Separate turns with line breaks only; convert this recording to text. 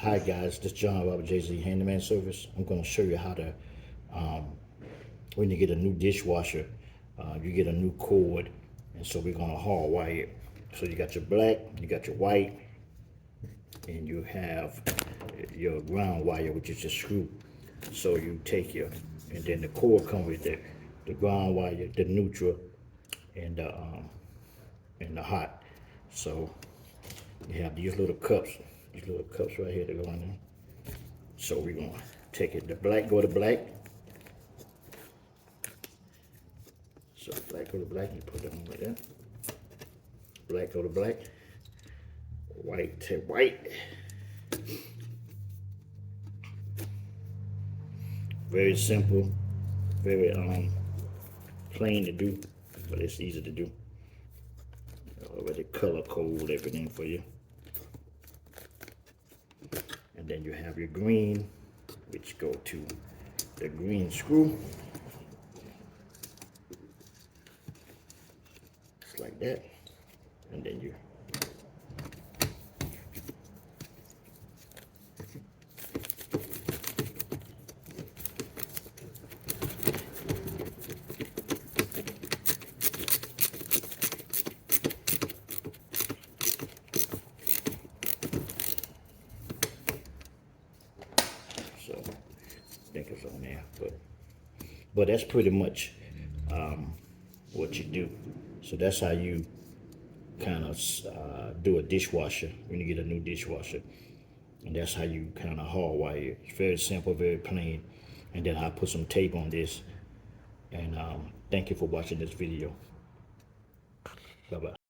Hi guys, this is John Robert JZ Handyman Service. I'm going to show you how to, when you get a new dishwasher, you get a new cord, and so we're going to hardwire it. So you got your black, you got your white, and you have your ground wire, which is a screw. So you take your, and then the cord comes with the ground wire, the neutral, and the hot. So you have these little cups right here that go in there. So we're gonna take it, the black go to black. So black go to black, you put it on like that. Black go to black. White to white. Very simple, very plain to do, but it's easy to do. Already color code everything for you. And then you have your green, which go to the green screw. Just like that. And then you so I think it's on there, but that's pretty much what you do. So that's how you kind of do a dishwasher when you get a new dishwasher, and that's how you kind of hardwire it. It's very simple, very plain. And then I'll put some tape on this, and thank you for watching this video. Bye bye.